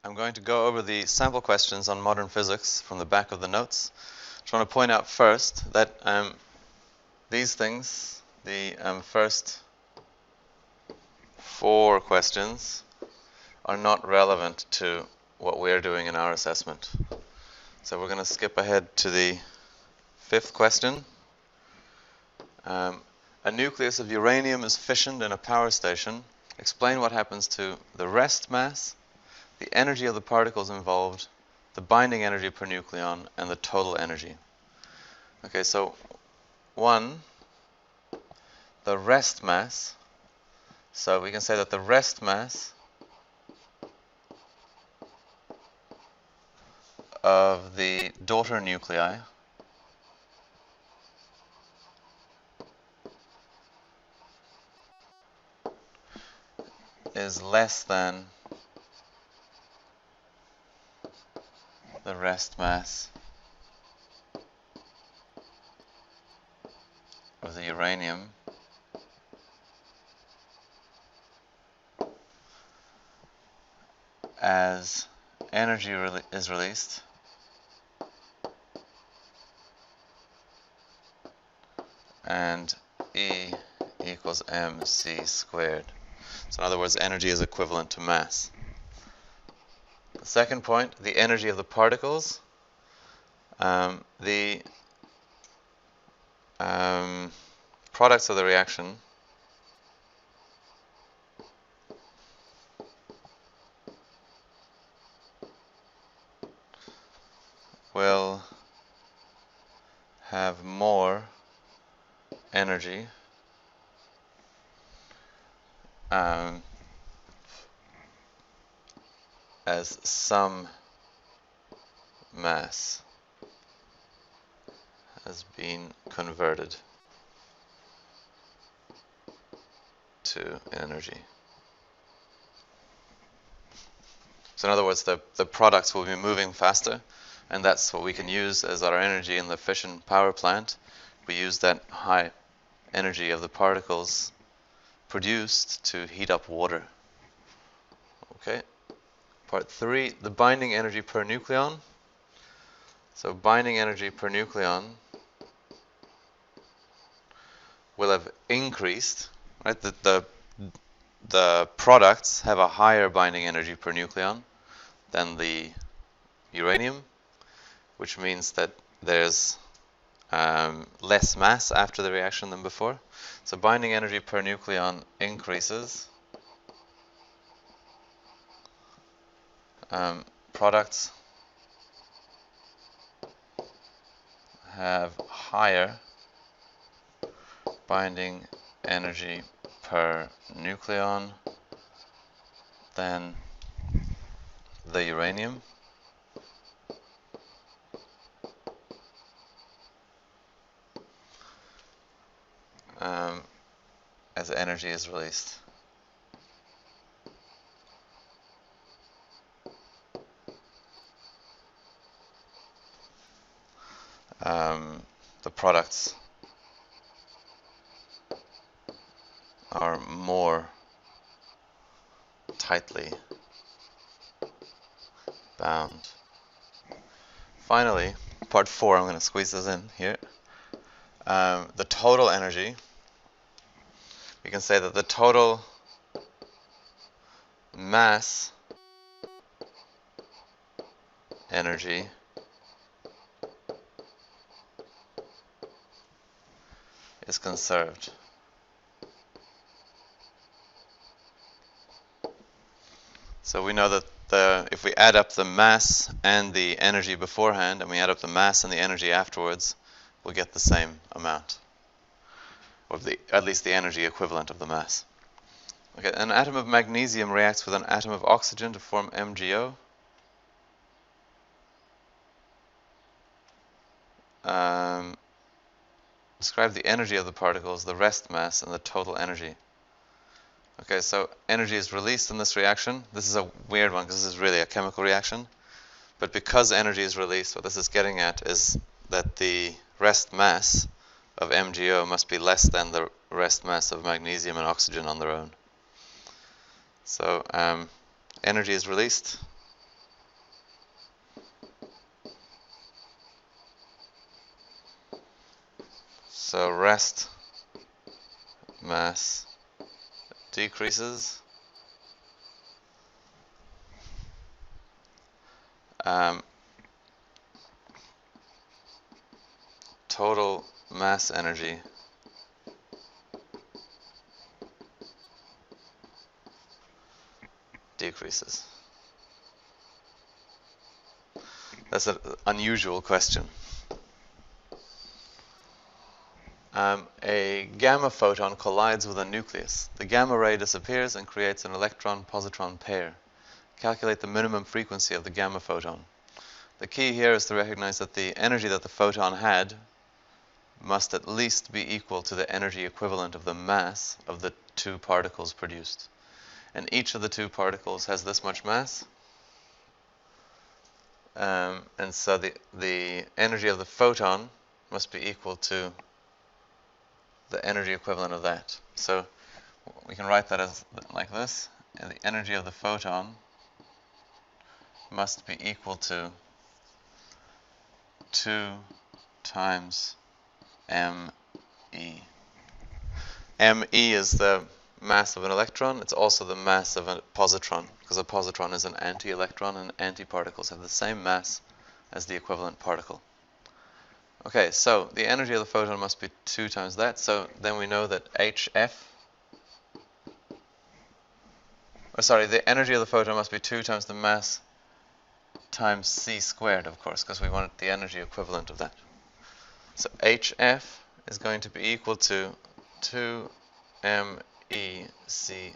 I'm going to go over the sample questions on modern physics from the back of the notes. I just want to point out first that these things, the first 4 questions, are not relevant to what we're doing in our assessment. So we're going to skip ahead to the 5th question. A nucleus of uranium is fissioned in a power station. Explain what happens to the rest mass, the energy of the particles involved, the binding energy per nucleon, and the total energy. Okay, so 1, the rest mass. So we can say that the rest mass of the daughter nuclei is less than the rest mass of the uranium as energy is released and E equals mc squared. So in other words, energy is equivalent to mass. The second point, the energy of the particles. The products of the reaction will have more energy as some mass has been converted to energy. So in other words, the products will be moving faster, and that's what we can use as our energy in the fission power plant. We use that high energy of the particles produced to heat up water. Okay. Part 3, the binding energy per nucleon. So binding energy per nucleon will have increased, right? The products have a higher binding energy per nucleon than the uranium, which means that there's less mass after the reaction than before. So binding energy per nucleon increases. Products have higher binding energy per nucleon than the uranium. As energy is released. The products are more tightly bound. Finally, part 4, I'm going to squeeze this in here. The total energy, we can say that the total mass energy is conserved. So we know that if we add up the mass and the energy beforehand, and we add up the mass and the energy afterwards, we'll get the same amount, or at least the energy equivalent of the mass. Okay, an atom of magnesium reacts with an atom of oxygen to form MgO. Describe the energy of the particles, the rest mass, and the total energy. Okay, so energy is released in this reaction. This is a weird one because this is really a chemical reaction. But because energy is released, what this is getting at is that the rest mass of MgO must be less than the rest mass of magnesium and oxygen on their own. So energy is released. So rest mass decreases. Total mass energy decreases. That's an unusual question. A gamma photon collides with a nucleus. The gamma ray disappears and creates an electron-positron pair. Calculate the minimum frequency of the gamma photon. The key here is to recognize that the energy that the photon had must at least be equal to the energy equivalent of the mass of the two particles produced. And each of the two particles has this much mass. And so the energy of the photon must be equal to the energy equivalent of that. So we can write that as like this. And the energy of the photon must be equal to 2 times ME. ME is the mass of an electron. It's also the mass of a positron, because a positron is an anti-electron, and antiparticles have the same mass as the equivalent particle. Okay, so the energy of the photon must be 2 times that. So then we know that the energy of the photon must be 2 times the mass times c squared, of course, because we want the energy equivalent of that. So HF is going to be equal to 2mEc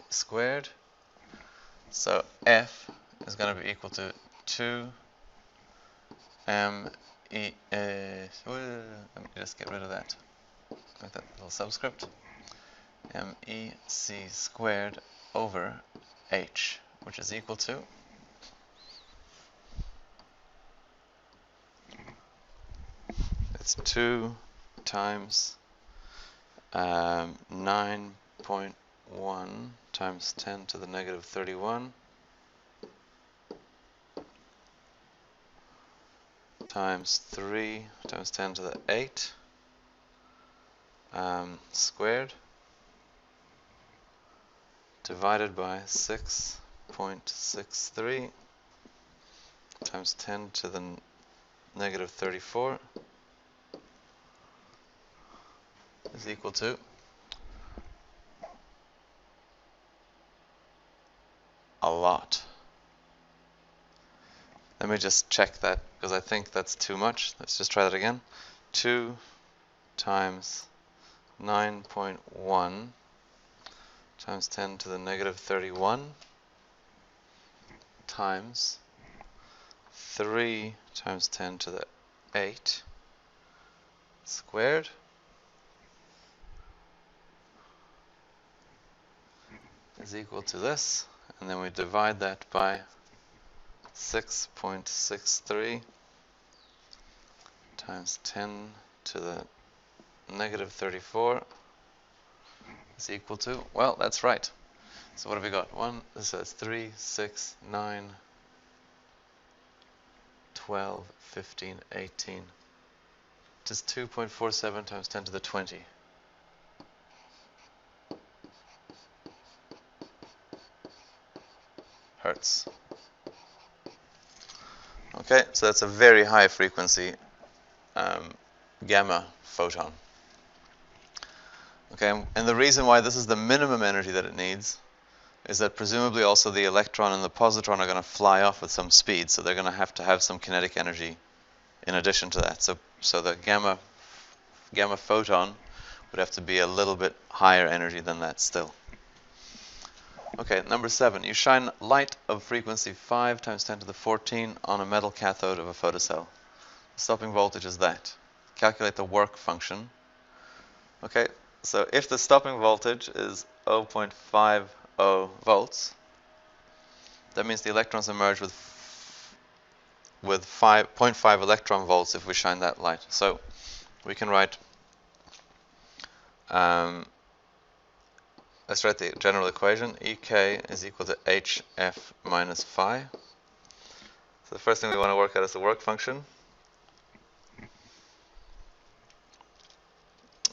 squared. So F is going to be equal to 2mE. Let me just get rid of that. Make that little subscript. MEc squared over H, which is equal to it's 2 times 9.1 times 10 to the negative 31 times 3 times 10 to the 8 squared divided by 6.63 times 10 to the negative 34 is equal to a lot. Let me just check that, because I think that's too much. Let's just try that again. 2 times 9.1 times 10 to the negative 31 times 3 times 10 to the 8 squared is equal to this, and then we divide that by 6.63 times 10 to the negative 34 is equal to, well, that's right. So what have we got? This is 3, 6, 9, 12, 15, 18. It is 2.47 times 10 to the 20. Hertz. Okay, so that's a very high frequency gamma photon. Okay, and the reason why this is the minimum energy that it needs is that presumably also the electron and the positron are going to fly off with some speed, so they're going to have some kinetic energy in addition to that. So the gamma photon would have to be a little bit higher energy than that still. Okay, number 7. You shine light of frequency 5 times 10 to the 14 on a metal cathode of a photocell. The stopping voltage is that. Calculate the work function. Okay, so if the stopping voltage is 0.50 volts, that means the electrons emerge with 0.5 electron volts if we shine that light. So we can write, let's write the general equation. EK is equal to HF minus phi. So the first thing we want to work out is the work function.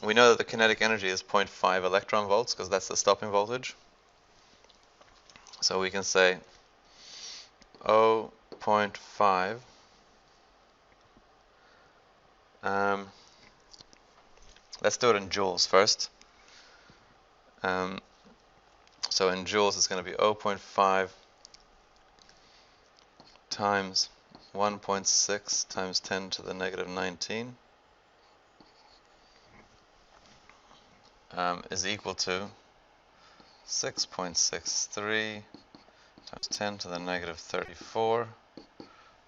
We know that the kinetic energy is 0.5 electron volts because that's the stopping voltage. So we can say 0.5 let's do it in joules first. So in joules it's going to be 0.5 times 1.6 times 10 to the negative 19 is equal to 6.63 times 10 to the negative 34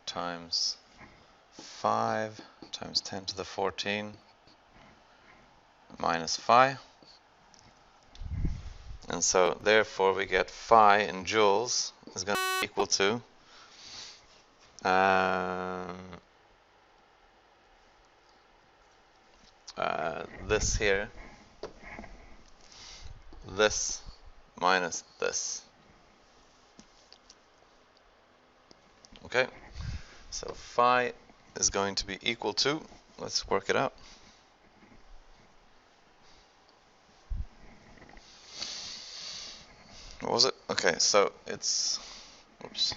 times 5 times 10 to the 14 minus phi. And so therefore we get phi in joules is going to be equal to this here, this minus this. Okay, so phi is going to be equal to, let's work it out. What was it? Okay, so it's, oops,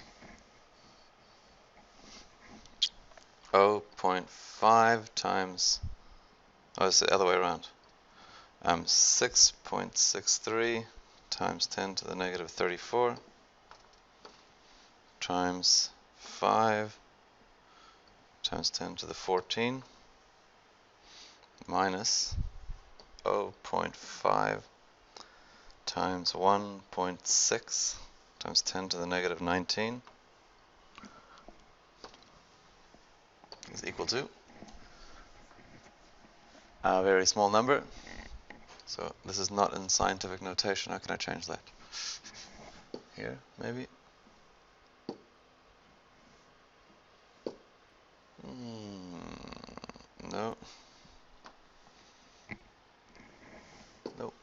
0.5 times, oh, it's the other way around. 6.63 times 10 to the negative 34 times 5 times 10 to the 14 minus 0.5 times 1.6 times 10 to the negative 19 is equal to a very small number. So this is not in scientific notation. How can I change that? Here, maybe? No. Nope.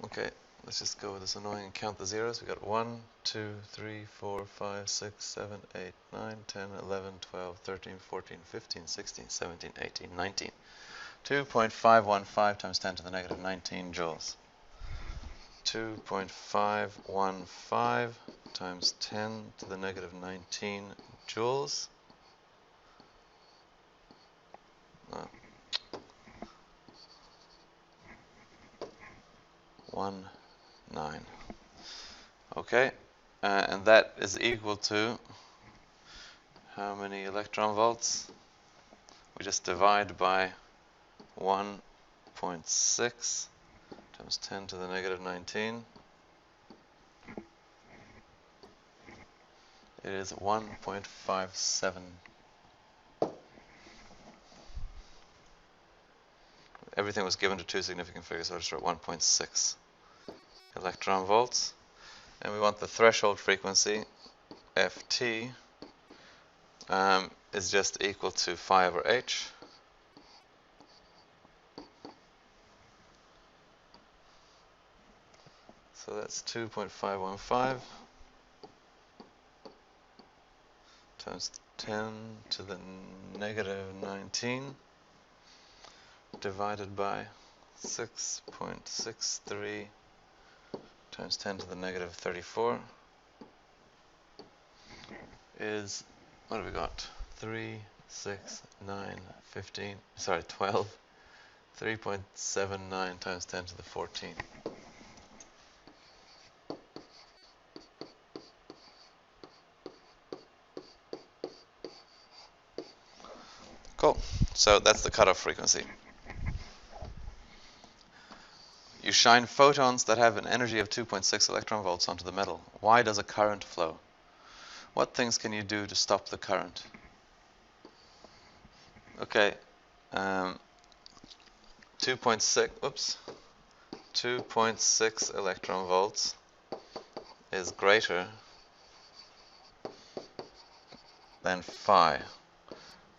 Okay, let's just go with this annoying and count the zeros. We got 1, 2, 3, 4, 5, 6, 7, 8, 9, 10, 11, 12, 13, 14, 15, 16, 17, 18, 19. 2.515 times 10 to the negative 19 joules. 2.515 times 10 to the negative 19 joules. 19. Okay, and that is equal to how many electron volts? We just divide by 1.6 times 10 to the negative 19. It is 1.57. Everything was given to two significant figures, so I just wrote 1.6 electron volts. And we want the threshold frequency, Ft, is just equal to phi over h. So that's 2.515 times 10 to the negative 19 divided by 6.63 times 10 to the negative 34 is, what have we got? 3, 6, 9, 15, sorry, 12. 3.79 times 10 to the 14. Cool. So that's the cutoff frequency. You shine photons that have an energy of 2.6 electron volts onto the metal. Why does a current flow? What things can you do to stop the current? Okay, 2.6 electron volts is greater than phi,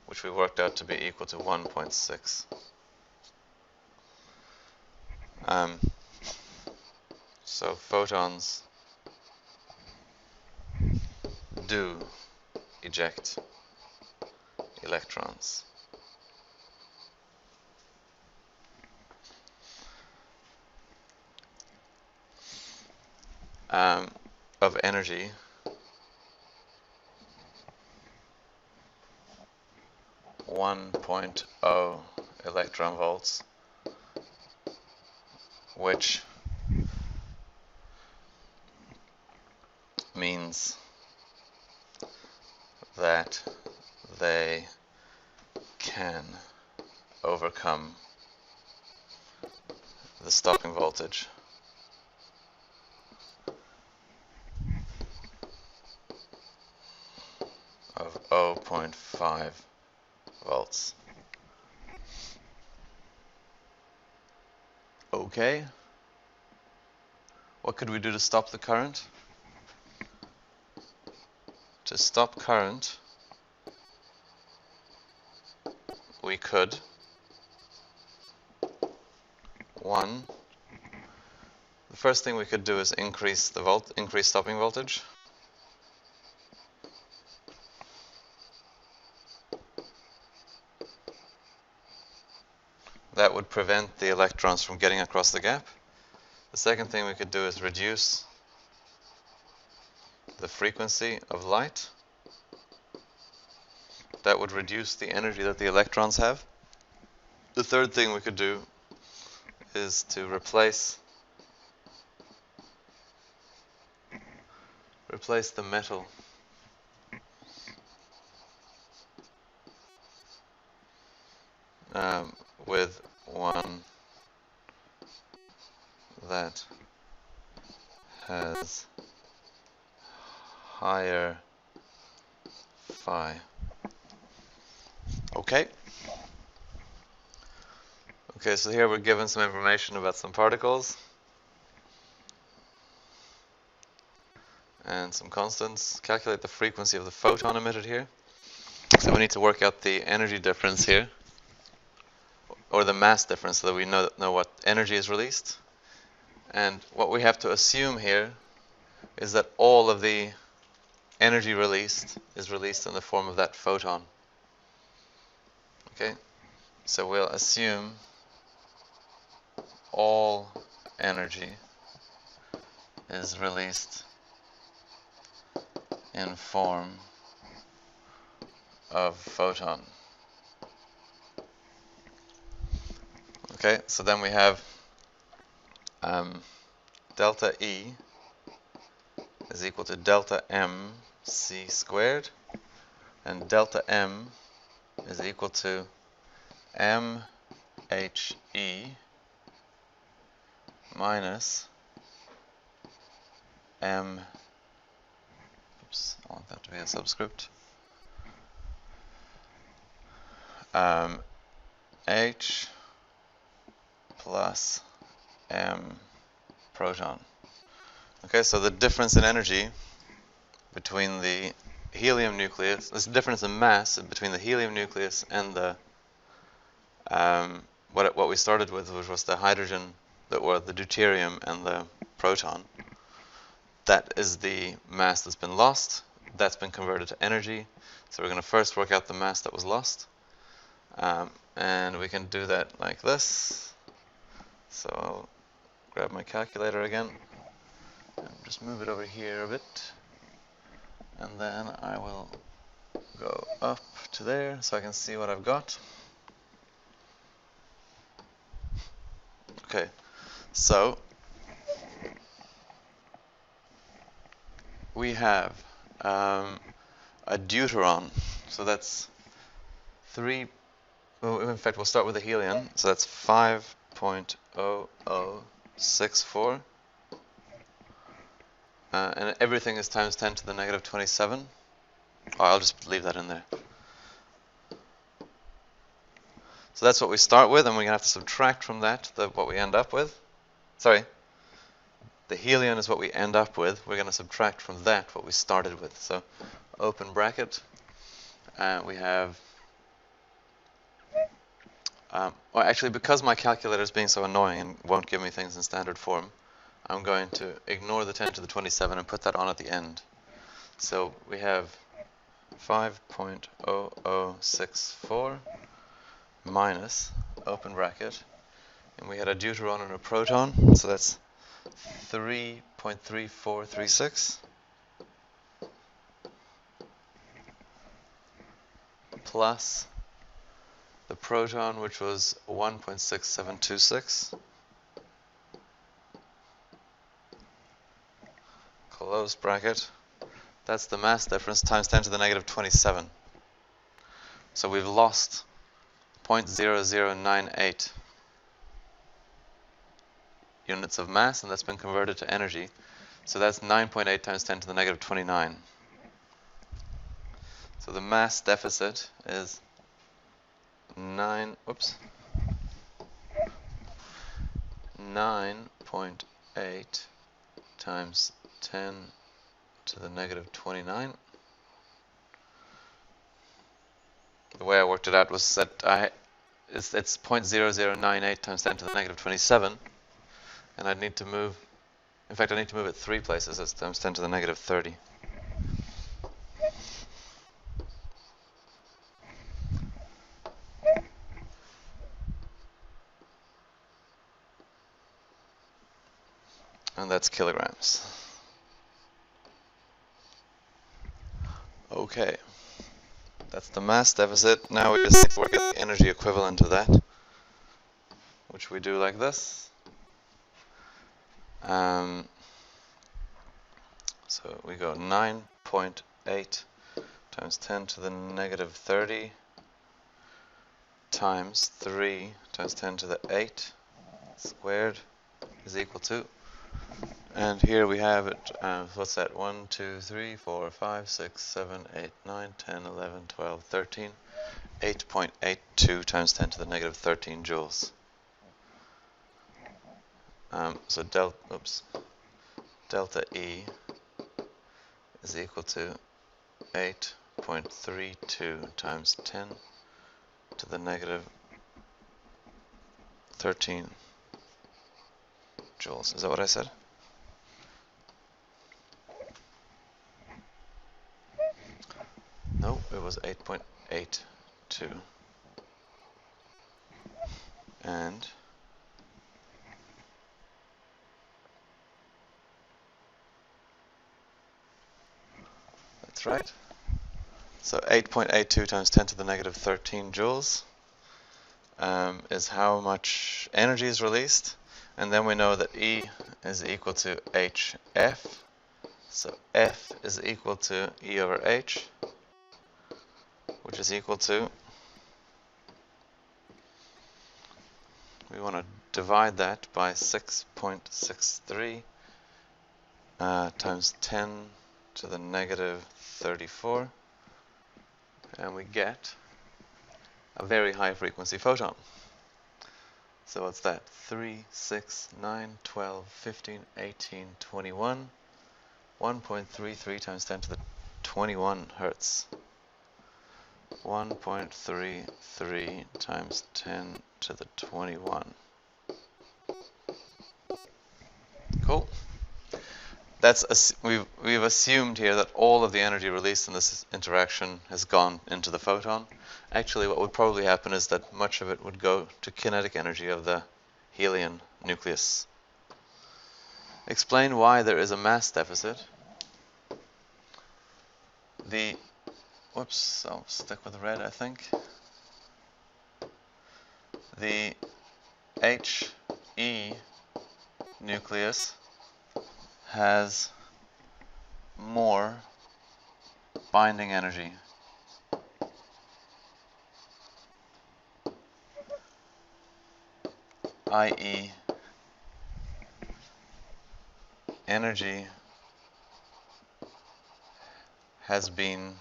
which we worked out to be equal to 1.6. So photons do eject electrons. of energy (1.0 electron volts), which means that they can overcome the stopping voltage of 0.5 volts. Okay. What could we do to stop the current? To stop current, we could, the first thing we could do is increase stopping voltage. That would prevent the electrons from getting across the gap. The second thing we could do is reduce the frequency of light. That would reduce the energy that the electrons have. The third thing we could do is to replace the metal with one that has higher phi. Okay. Okay, so here we're given some information about some particles and some constants. Calculate the frequency of the photon emitted here. So we need to work out the energy difference here, or the mass difference, so that we know what energy is released. And what we have to assume here is that all of the energy released is released in the form of that photon. Okay, so we'll assume all energy is released in form of photon. Okay, so then we have delta E is equal to delta M C squared, and delta M is equal to M H E minus M, oops, I want that to be a subscript, H plus M proton. Okay, so the difference in energy between the helium nucleus, this difference in mass between the helium nucleus and the what we started with, which was the hydrogen, or the deuterium and the proton. That is the mass that's been lost. That's been converted to energy. So we're going to first work out the mass that was lost, and we can do that like this. So I'll grab my calculator again and just move it over here a bit, and then I will go up to there so I can see what I've got. Okay, so we have a deuteron, so that's 3, well, in fact we'll start with the helium, so that's 5.0064, and everything is times 10 to the negative 27. Oh, I'll just leave that in there. So that's what we start with, and we're going to have to subtract from that what we end up with. Sorry, the helium is what we end up with. We're going to subtract from that what we started with. So open bracket, and we have, well, actually, because my calculator is being so annoying and won't give me things in standard form, I'm going to ignore the 10 to the 27 and put that on at the end. So we have 5.0064 minus, open bracket, and we had a deuteron and a proton, so that's 3.0064 0.3436 plus the proton, which was 1.6726, close bracket. That's the mass difference times 10 to the negative 27. So we've lost 0.0098 units of mass, and that's been converted to energy. So that's 9.8 times 10 to the negative 29. So the mass deficit is 9.8 times 10 to the negative 29. The way I worked it out was that it's 0.0098 times 10 to the negative 27, and I'd need to move, in fact I need to move it 3 places, that's times 10 to the negative 30. And that's kilograms. Okay, that's the mass deficit. Now we just work out the energy equivalent of that, which we do like this. So we go 9.8 times 10 to the negative 30 times 3 times 10 to the 8 squared is equal to, and here we have it, what's that, 1, 2, 3, 4, 5, 6, 7, 8, 9, 10, 11, 12, 13, 8.82 times 10 to the negative 13 joules. So delta E is equal to 8.32 times 10 to the negative 13 joules. Is that what I said? No, it was 8.82. And that's right. So 8.82 times 10 to the negative 13 joules is how much energy is released. And then we know that E is equal to HF. So F is equal to E over H, which is equal to, we want to divide that by 6.63 times 10 to the negative 34, and we get a very high frequency photon. So what's that? 3, 6, 9, 12, 15, 18, 21, 1.33 times 10 to the 21 hertz. 1.33 times 10 to the 21. Cool. We've assumed here that all of the energy released in this interaction has gone into the photon. Actually, what would probably happen is that much of it would go to kinetic energy of the helium nucleus. Explain why there is a mass deficit. Whoops, I'll stick with red, I think. The He nucleus has more binding energy. I.e., energy has been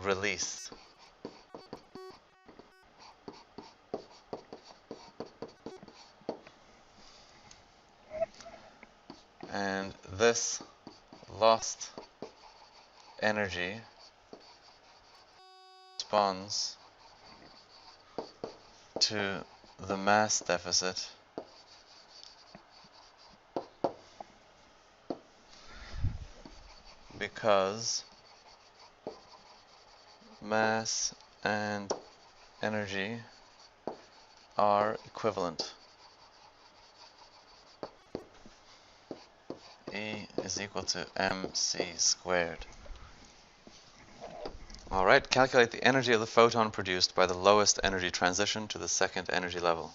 released. And this lost energy corresponds to the mass deficit because mass and energy are equivalent. E is equal to mc squared. Alright, calculate the energy of the photon produced by the lowest energy transition to the second energy level.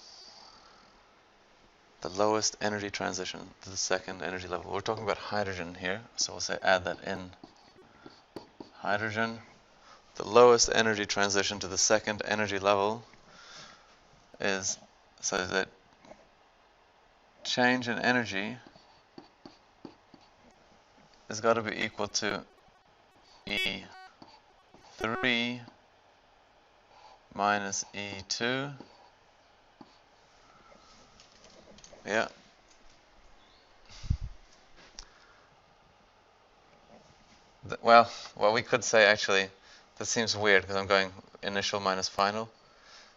The lowest energy transition to the second energy level. We're talking about hydrogen here, so we'll say add that in. Hydrogen. The lowest energy transition to the second energy level is, so that change in energy has got to be equal to E3 minus E2. Yeah. Well, what we could say actually, that seems weird because I'm going initial minus final.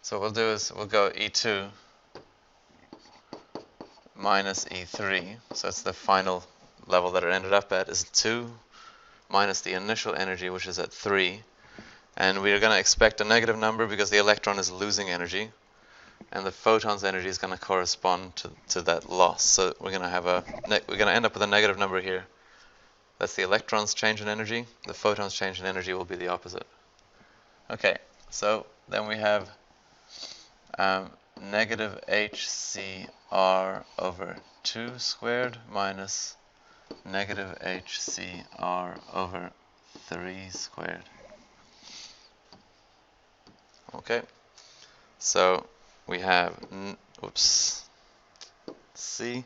So what we'll do is we'll go E2 minus E3. So it's the final level that it ended up at is 2 minus the initial energy, which is at 3. And we're going to expect a negative number because the electron is losing energy. And the photon's energy is going to correspond to that loss. So we're going to have we're going to end up with a negative number here. That's the electron's change in energy. The photon's change in energy will be the opposite. Okay, so then we have negative HCr over 2 squared minus negative HCr over 3 squared. Okay, so we have, C,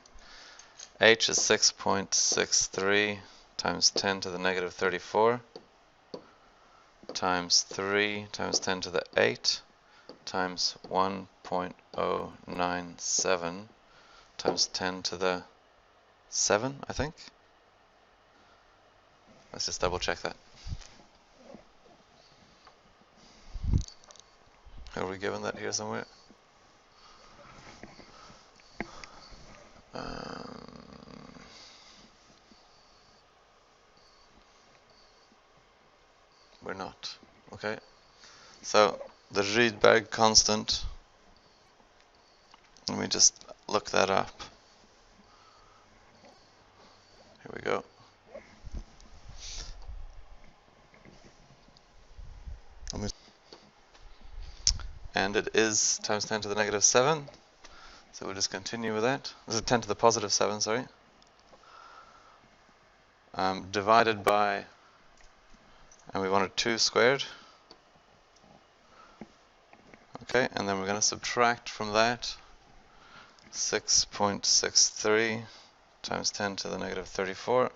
H is 6.63 times 10 to the negative 34 times 3 times 10 to the 8 times 1.097 times 10 to the 7, I think. Let's just double check that. Are we given that here somewhere? We're not. Okay. So the Rydberg constant, let me just look that up. Here we go. And it is times 10 to the negative 7. So we'll just continue with that. This is 10 to the positive 7, sorry. Divided by, and we wanted 2 squared. Okay, and then we're going to subtract from that 6.63 times 10 to the negative 34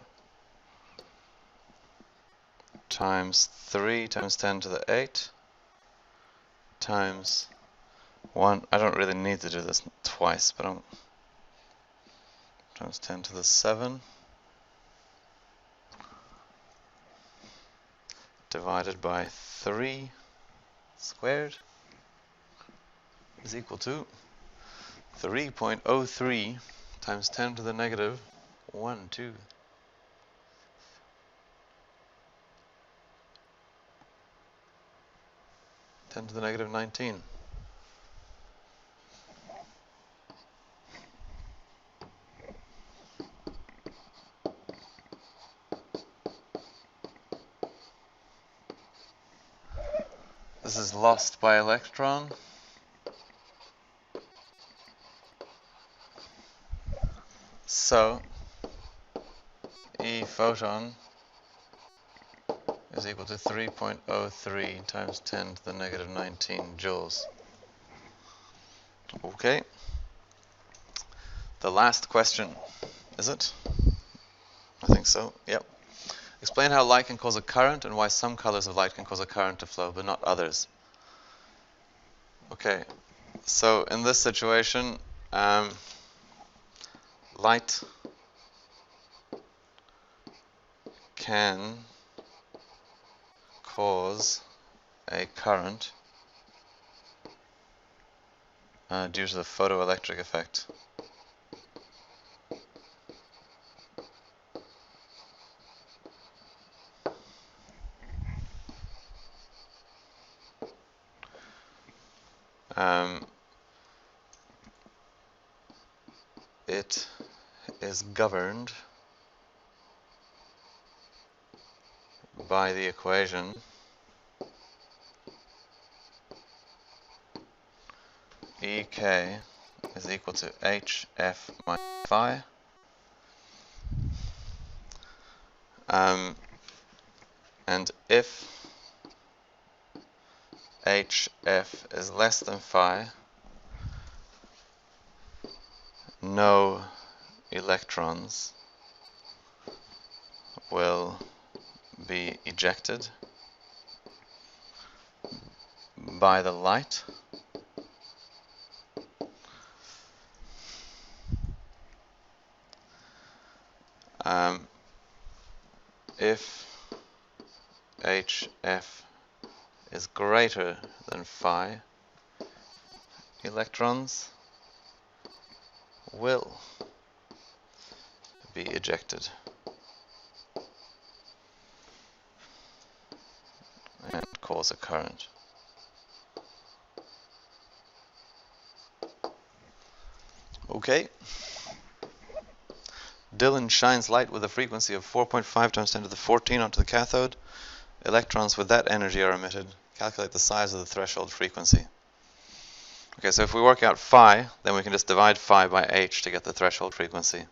times 3 times 10 to the 8 times 1. I don't really need to do this twice, but times 10 to the 7 divided by 3 squared is equal to 3.03 times 10 to the negative 1, 2. 10 to the negative 19. This is lost by electron. So E photon is equal to 3.03 times 10 to the negative 19 joules. Okay. The last question, is it? I think so, yep. Explain how light can cause a current and why some colors of light can cause a current to flow but not others. Okay, so in this situation, light can cause a current due to the photoelectric effect. It is governed by the equation EK is equal to HF minus phi. And if HF is less than phi, no electrons will be ejected by the light. If HF is greater than phi, electrons will be ejected and cause a current. Okay. Dylan shines light with a frequency of 4.5 times 10 to the 14 onto the cathode. Electrons with that energy are emitted. Calculate the size of the threshold frequency. Okay, so if we work out phi, then we can just divide phi by h to get the threshold frequency.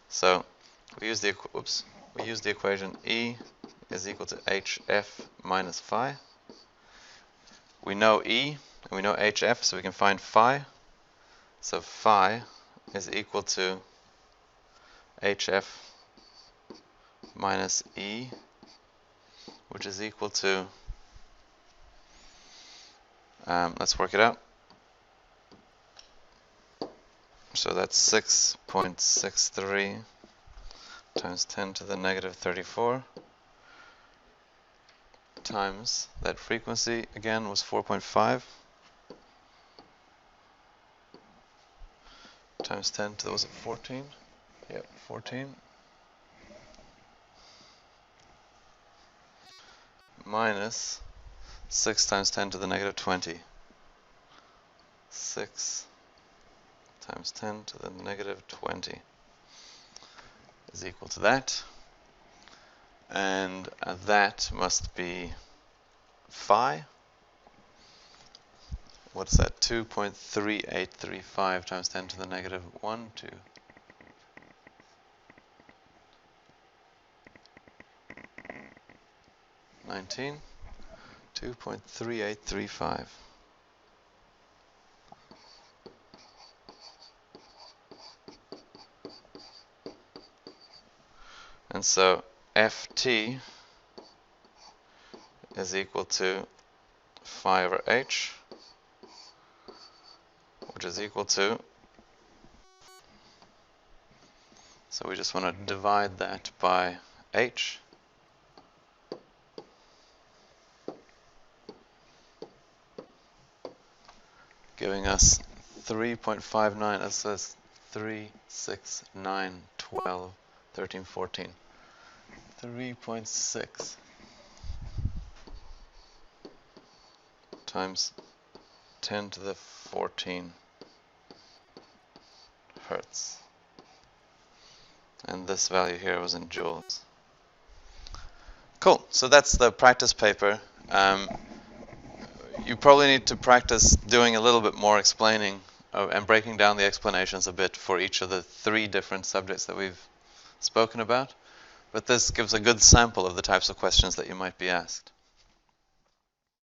So we use the equation E is equal to HF minus phi. We know E and we know HF, so we can find phi. So phi is equal to HF minus E, which is equal to, let's work it out. So that's 6.63 times 10 to the negative 34 times that frequency, again, was 4.5 times 10 to, was it 14? Yep, 14 minus 6 times 10 to the negative 20. 6 times 10 to the negative 20 is equal to that. And that must be phi. What's that? 2.3835 times 10 to the negative 1, 2. 19. 2.3835. And so Ft is equal to phi over h, which is equal to, so we just want to divide that by h, giving us 3.59, that says 3, 6, 9, 12, 13, 14. 3.6 times 10 to the 14 hertz. And this value here was in joules. Cool, so that's the practice paper. You probably need to practice doing a little bit more explaining and breaking down the explanations a bit for each of the 3 different subjects that we've spoken about. But this gives a good sample of the types of questions that you might be asked.